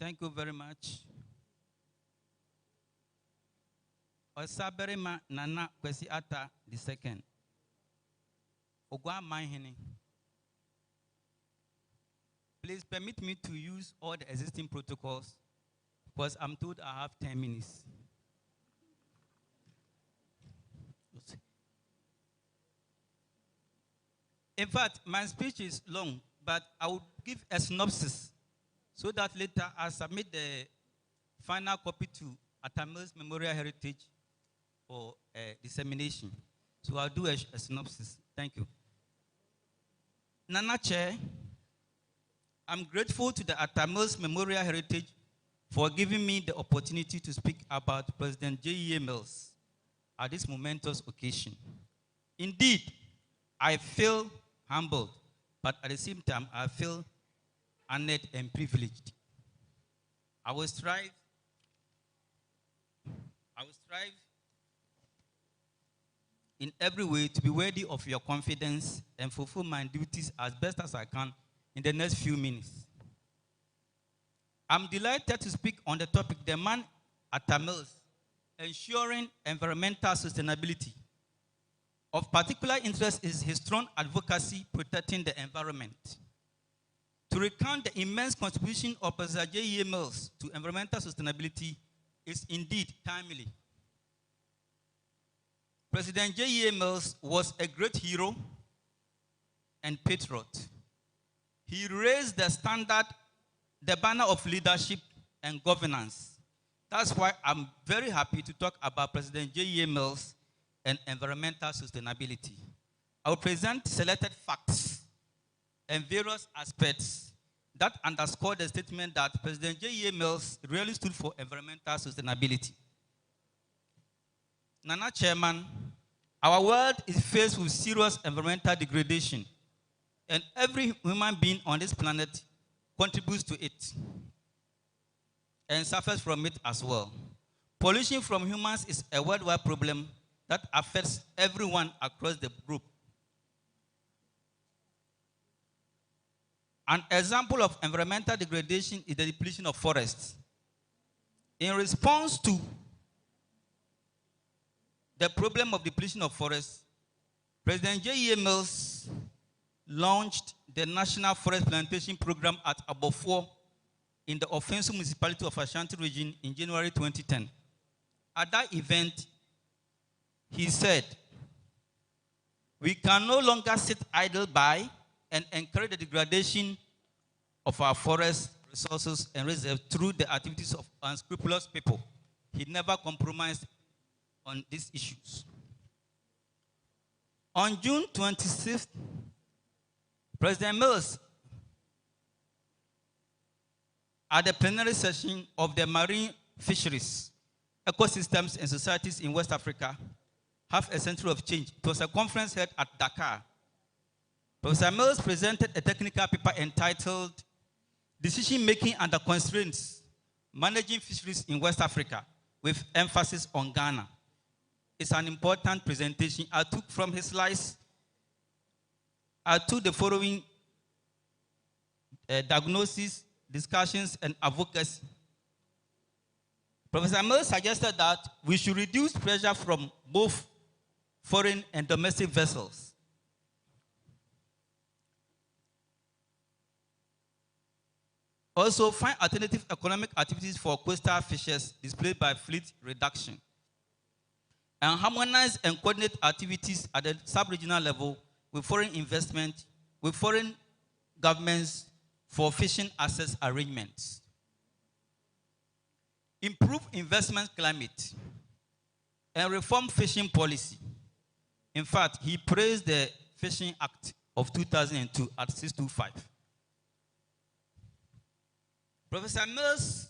Thank you very much. Osaberima Nana Kwesi Atta II. Ogwa Mahini. Please permit me to use all the existing protocols because I'm told I have 10 minutes. In fact, my speech is long, but I will give a synopsis so that later I submit the final copy to Atta's Memorial Heritage for dissemination. So I'll do a synopsis. Thank you. Nana Chair, I'm grateful to the Atta's Memorial Heritage for giving me the opportunity to speak about President Agyei Mills at this momentous occasion. Indeed, I feel humbled, but at the same time, I feel honored and privileged. I will strive in every way to be worthy of your confidence and fulfill my duties as best as I can in the next few minutes. I'm delighted to speak on the topic, the man at Mills, ensuring environmental sustainability. Of particular interest is his strong advocacy protecting the environment. To recount the immense contribution of President Agyei Mills to environmental sustainability is indeed timely. President Agyei Mills was a great hero and patriot. He raised the standard, the banner of leadership and governance. That's why I'm very happy to talk about President Agyei Mills and environmental sustainability. I will present selected facts and various aspects that underscore the statement that President Agyei Mills really stood for environmental sustainability. Nana Chairman, our world is faced with serious environmental degradation, and every human being on this planet contributes to it and suffers from it as well. Pollution from humans is a worldwide problem that affects everyone across the globe. An example of environmental degradation is the depletion of forests. In response to the problem of depletion of forests, President Agyei Mills launched the National Forest Plantation Program at Abofour in the Offensive Municipality of Ashanti Region in January 2010. At that event, he said, "We can no longer sit idle by and encourage the degradation of our forest resources and reserves through the activities of unscrupulous people." He never compromised on these issues. On June 26th, President Mills, at the plenary session of the Marine Fisheries, Ecosystems and Societies in West Africa, have a century of change. It was a conference held at Dakar. Professor Mills presented a technical paper entitled Decision Making Under Constraints, Managing Fisheries in West Africa, with emphasis on Ghana. It's an important presentation. I took from his slides, I took the following diagnosis, discussions, and advocacy. Professor Mills suggested that we should reduce pressure from both foreign and domestic vessels. Also, find alternative economic activities for coastal fishers displayed by fleet reduction. And harmonize and coordinate activities at the sub-regional level with foreign investment, with foreign governments for fishing access arrangements. Improve investment climate and reform fishing policy. In fact, he praised the Fishing Act of 2002 at 625. Professor Mills'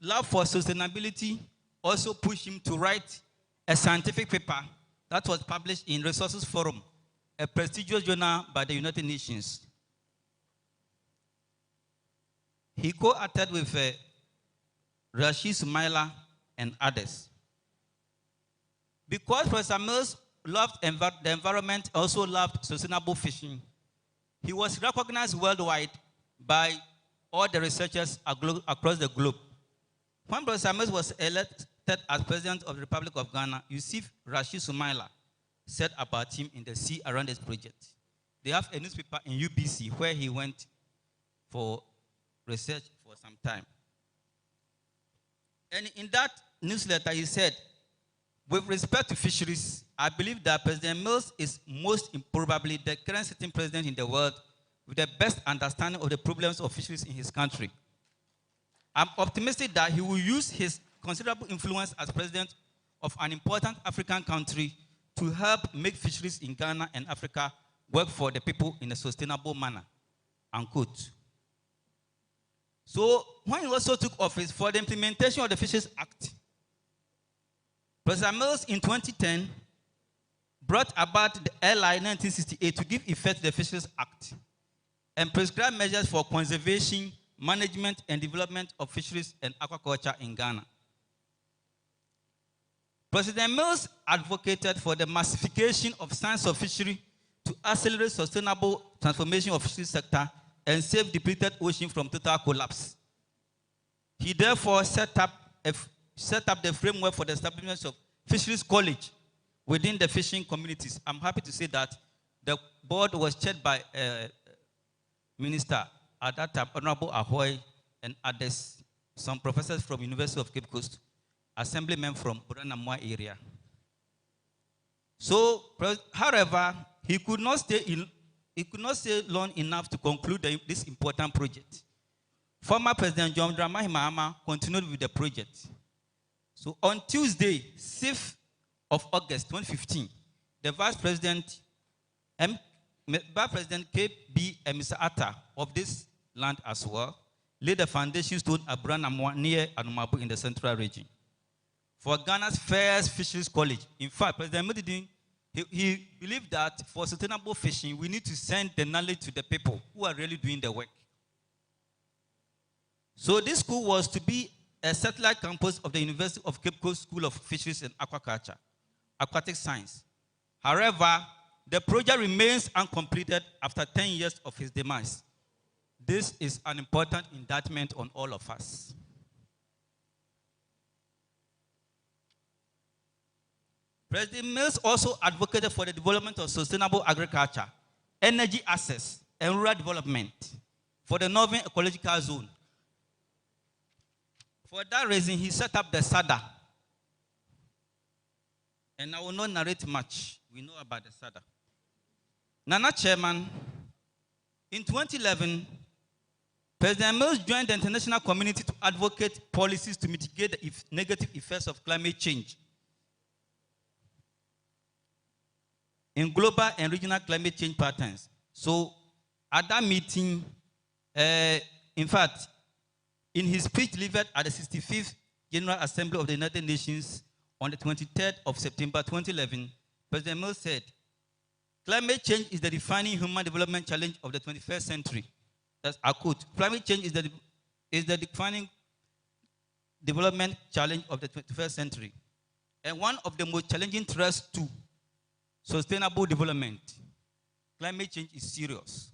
love for sustainability also pushed him to write a scientific paper that was published in Resources Forum, a prestigious journal by the United Nations. He co-authored with Rashid Sumaila and others. Because Professor Mills loved the environment, also loved sustainable fishing, he was recognized worldwide by all the researchers across the globe. When Professor Mills was elected as President of the Republic of Ghana, Yusuf Rashid Sumaila said about him in the Sea Around This project. They have a newspaper in UBC where he went for research for some time. And in that newsletter, he said, with respect to fisheries, I believe that President Mills is most improbably the current sitting president in the world with the best understanding of the problems of fisheries in his country. I'm optimistic that he will use his considerable influence as president of an important African country to help make fisheries in Ghana and Africa work for the people in a sustainable manner, unquote. So when he also took office for the implementation of the Fisheries Act, President Mills in 2010 brought about the LI 1968 to give effect to the Fisheries Act and prescribe measures for conservation, management, and development of fisheries and aquaculture in Ghana. President Mills advocated for the massification of science of fishery to accelerate sustainable transformation of the fisheries sector and save depleted ocean from total collapse. He therefore set up the framework for the establishment of Fisheries College within the fishing communities. I'm happy to say that the board was chaired by Minister at that time, Honorable Agyei, and others, some professors from University of Cape Coast, assemblymen from Buranamwa area. So, however, he could not stay long enough to conclude this important project. Former President John Dramani Mahama continued with the project. So on Tuesday, 6th of August 2015, the Vice President KB and Mr. Atta of this land as well laid the foundation stone at Buranamwa near Anumabu in the central region for Ghana's first fisheries college. In fact, President Medidin, he believed that for sustainable fishing, we need to send the knowledge to the people who are really doing the work. So this school was to be a satellite campus of the University of Cape Coast School of Fisheries and Aquaculture, Aquatic Science. However, the project remains uncompleted after 10 years of his demise. This is an important indictment on all of us. President Mills also advocated for the development of sustainable agriculture, energy access, and rural development for the Northern Ecological Zone. For that reason, he set up the SADA. And I will not narrate much. We know about the SADA. Nana Chairman, in 2011, President Mills joined the international community to advocate policies to mitigate the negative effects of climate change in global and regional climate change patterns. So at that meeting, in fact, in his speech delivered at the 65th General Assembly of the United Nations on the 23rd of September 2011, President Mills said, "Climate change is the defining human development challenge of the 21st century." That's a quote. Climate change is the defining development challenge of the 21st century and one of the most challenging threats to sustainable development. Climate change is serious.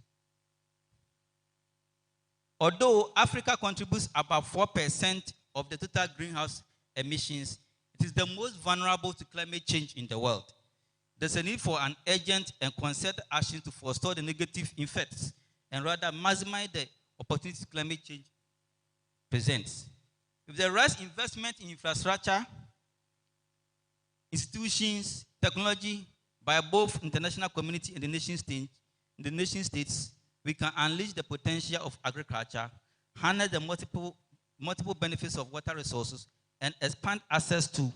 Although Africa contributes about 4% of the total greenhouse emissions, it is the most vulnerable to climate change in the world. There's a need for an urgent and concerted action to forestall the negative effects and rather maximize the opportunities climate change presents. With the right investment in infrastructure, institutions, technology by both international community and the nation states, we can unleash the potential of agriculture, harness the multiple benefits of water resources, and expand access to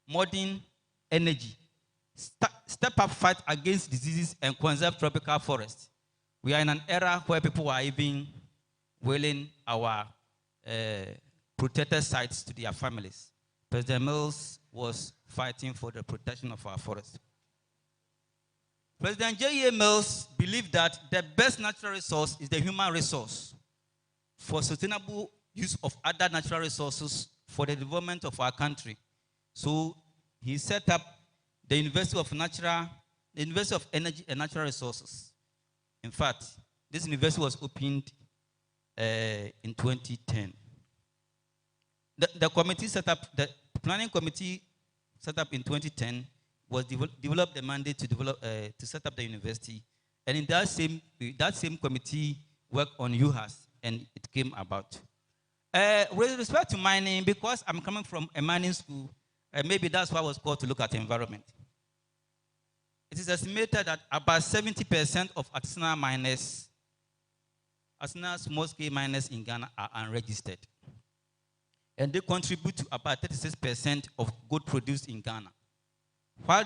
modern energy. Step up fight against diseases and conserve tropical forests. We are in an era where people are even willing our protected sites to their families. President Mills was fighting for the protection of our forests. President Agyei Mills believed that the best natural resource is the human resource for sustainable use of other natural resources for the development of our country. So he set up the University of Energy and Natural Resources. In fact, This university was opened in 2010. The committee set up, the planning committee set up in 2010 was developed the mandate to set up the university. And in that same committee worked on UHAS, and it came about. With respect to mining, because I'm coming from a mining school, maybe that's why I was called to look at the environment. It is estimated that about 70% of artisanal miners, artisanal small-scale miners in Ghana are unregistered. And they contribute to about 36% of gold produced in Ghana. While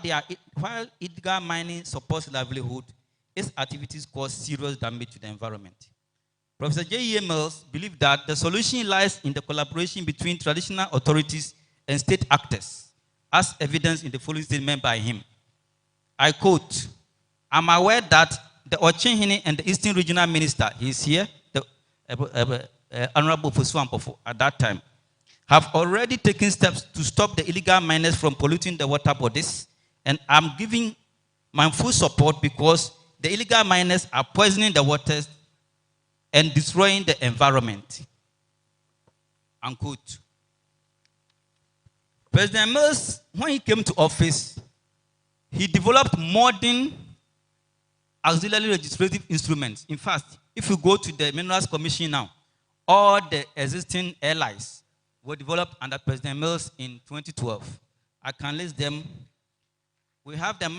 illegal mining supports livelihood, its activities cause serious damage to the environment. Professor Agyei Mills believed that the solution lies in the collaboration between traditional authorities and state actors, as evidenced in the following statement by him. I quote, "I'm aware that the Ochenhene and the Eastern Regional Minister, he is here, the Honorable Fosu at that time, have already taken steps to stop the illegal miners from polluting the water bodies, and I'm giving my full support because the illegal miners are poisoning the waters and destroying the environment." Unquote. President Mills, when he came to office, he developed modern auxiliary legislative instruments. In fact, if you go to the Minerals Commission now, all the existing allies were developed under President Mills in 2012. I can list them. We have the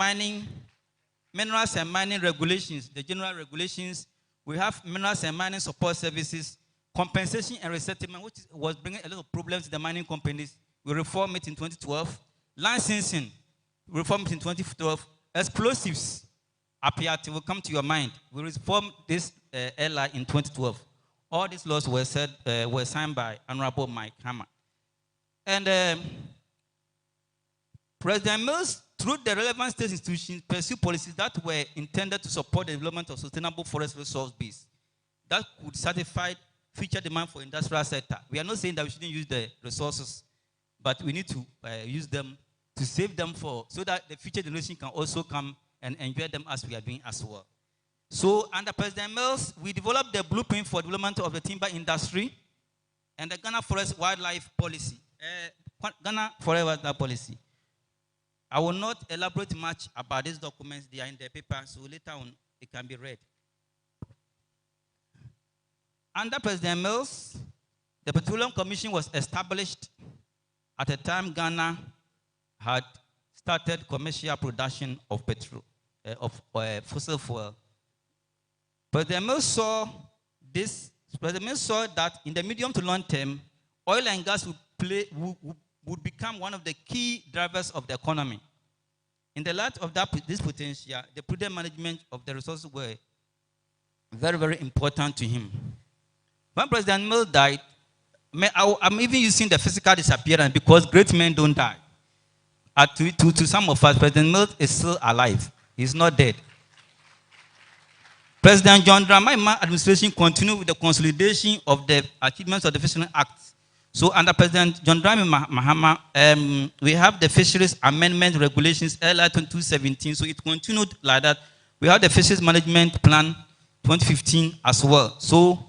minerals and mining regulations, the general regulations. We have minerals and mining support services, compensation and resettlement, which was bringing a lot of problems to the mining companies. We reformed it in 2012. Licensing, we reformed it in 2012. Explosives, Apiati will come to your mind. We reformed this LI in 2012. All these laws were signed by Honorable Mike Hammer. And President Mills, through the relevant state institutions, pursue policies that were intended to support the development of sustainable forest resource base that could satisfy future demand for industrial sector. We are not saying that we shouldn't use the resources, but we need to use them to save them so that the future generation can also come and enjoy them as we are doing as well. So under President Mills, we developed the blueprint for development of the timber industry and the Ghana Forest Wildlife Policy. Ghana Forest Wildlife Policy. I will not elaborate much about these documents. They are in the paper, so later on it can be read. Under President Mills, the Petroleum Commission was established at a time Ghana had started commercial production of petrol, fossil fuel. President Mills saw that in the medium to long term, oil and gas would become one of the key drivers of the economy. In the light of this potential, the prudent management of the resources were very, very important to him. When President Mills died, I'm even using the physical disappearance because great men don't die. To some of us, President Mills is still alive. He's not dead. President John Dramani administration continued with the consolidation of the achievements of the Fisheries Act. So under President John Dramani Mahama, we have the Fisheries Amendment Regulations LI 2017. So it continued like that. We have the Fisheries Management Plan 2015 as well. So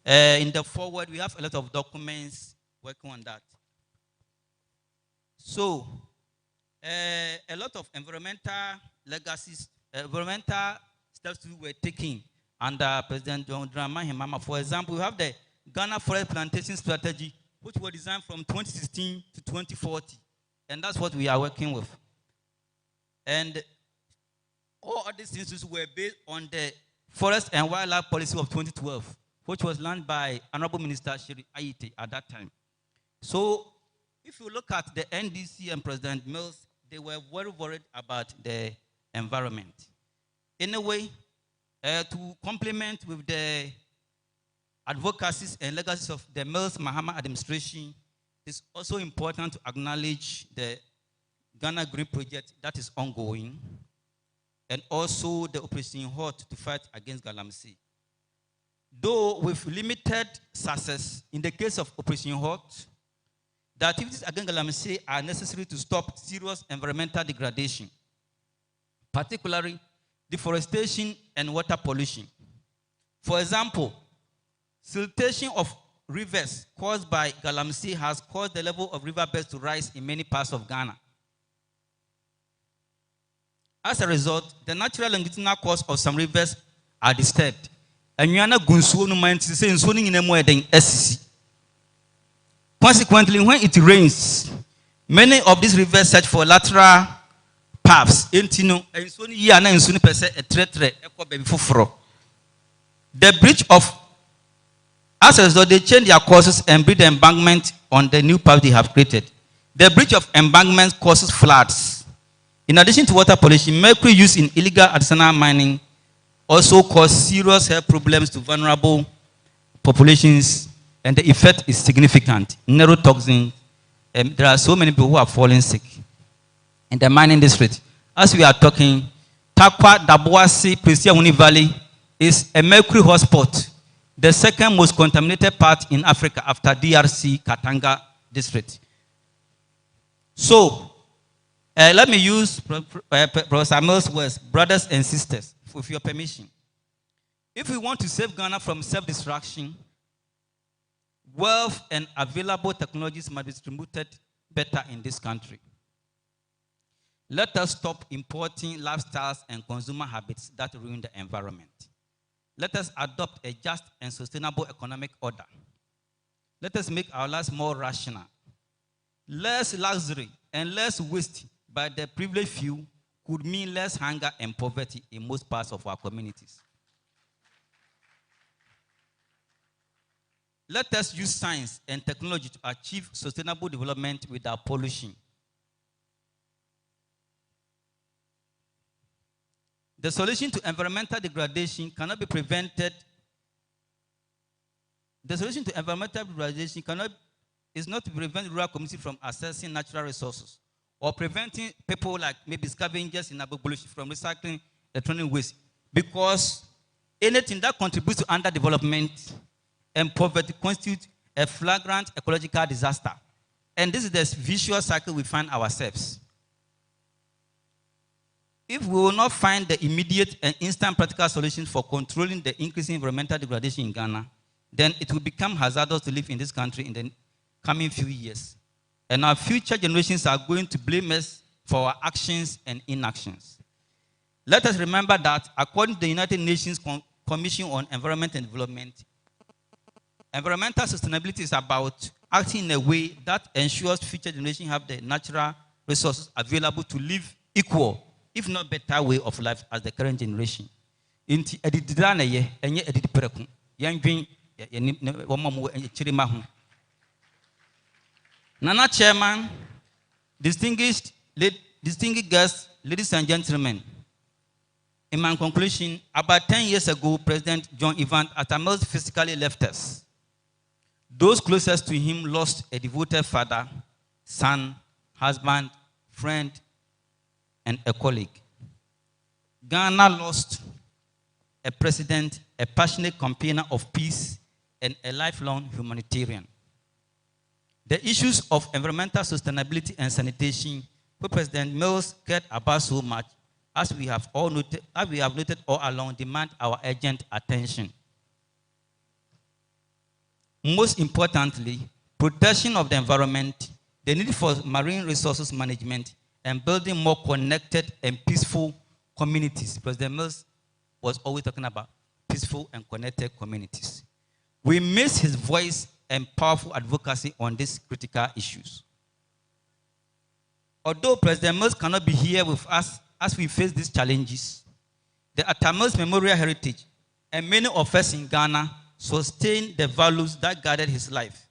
in the forward, we have a lot of documents working on that. So a lot of environmental legacies, environmental steps we were taking under President John Dramani Mahama. For example, we have the Ghana Forest Plantation Strategy, which was designed from 2016 to 2040. And that's what we are working with. And all of these things were based on the Forest and Wildlife Policy of 2012, which was launched by Honorable Minister Agyei at that time. So if you look at the NDC and President Mills, they were very worried about the environment. In a way, to complement with the advocacies and legacies of the Mills Mahama administration, it's also important to acknowledge the Ghana Green Project that is ongoing, and also the Operation Hot to fight against galamsey. Though with limited success, in the case of Operation Hot, the activities against galamsey are necessary to stop serious environmental degradation, particularly deforestation and water pollution. For example, siltation of rivers caused by Galamsey has caused the level of riverbeds to rise in many parts of Ghana. As a result, the natural longitudinal course of some rivers are disturbed. Consequently, when it rains, many of these rivers search for lateral paths. The breach of, as a result, they change their courses and build the embankment on the new path they have created. The breach of embankments causes floods. In addition to water pollution, mercury used in illegal artisanal mining also causes serious health problems to vulnerable populations, and the effect is significant. Neurotoxin, there are so many people who are falling sick in the mining district. As we are talking, Takwa Dabuasi Presiawuni Valley is a mercury hotspot, the second most contaminated part in Africa after DRC Katanga district. So, let me use Professor Mills' words, brothers and sisters, with your permission. If we want to save Ghana from self-destruction, wealth and available technologies must be distributed better in this country. Let us stop importing lifestyles and consumer habits that ruin the environment. Let us adopt a just and sustainable economic order. Let us make our lives more rational. Less luxury and less waste by the privileged few could mean less hunger and poverty in most parts of our communities. Let us use science and technology to achieve sustainable development without pollution. The solution to environmental degradation cannot be prevented. The solution to environmental degradation is not to prevent rural communities from accessing natural resources or preventing people like maybe scavengers in Abogolushi from recycling electronic waste, because anything that contributes to underdevelopment and poverty constitutes a flagrant ecological disaster. And this is the vicious cycle we find ourselves. If we will not find the immediate and instant practical solutions for controlling the increasing environmental degradation in Ghana, then it will become hazardous to live in this country in the coming few years. And our future generations are going to blame us for our actions and inactions. Let us remember that according to the United Nations Commission on Environment and Development, environmental sustainability is about acting in a way that ensures future generations have the natural resources available to live equal, if not better, way of life as the current generation. Nana Chairman, distinguished guests, ladies and gentlemen, in my conclusion, about 10 years ago, President John Evans Atta physically left us. Those closest to him lost a devoted father, son, husband, friend, and a colleague. Ghana lost a president, a passionate campaigner of peace, and a lifelong humanitarian. The issues of environmental sustainability and sanitation, which President Mills cared about so much, as we have noted all along, demand our urgent attention. Most importantly, protection of the environment, the need for marine resources management, and building more connected and peaceful communities. President Mills was always talking about peaceful and connected communities. We miss his voice and powerful advocacy on these critical issues. Although President Mills cannot be here with us as we face these challenges, the Atta Mills Memorial Heritage and many of us in Ghana sustain the values that guided his life,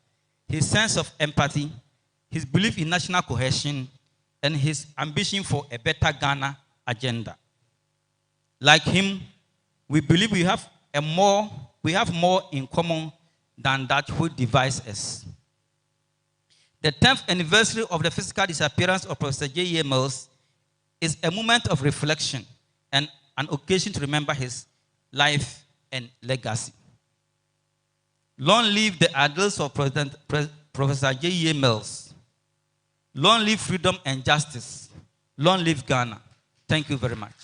his sense of empathy, his belief in national cohesion, and his ambition for a better Ghana agenda. Like him, we believe we have more in common than that which divides us. The 10th anniversary of the physical disappearance of Professor Agyei Mills is a moment of reflection and an occasion to remember his life and legacy. Long live the ideals of Professor Agyei Mills. Long live freedom and justice. Long live Ghana. Thank you very much.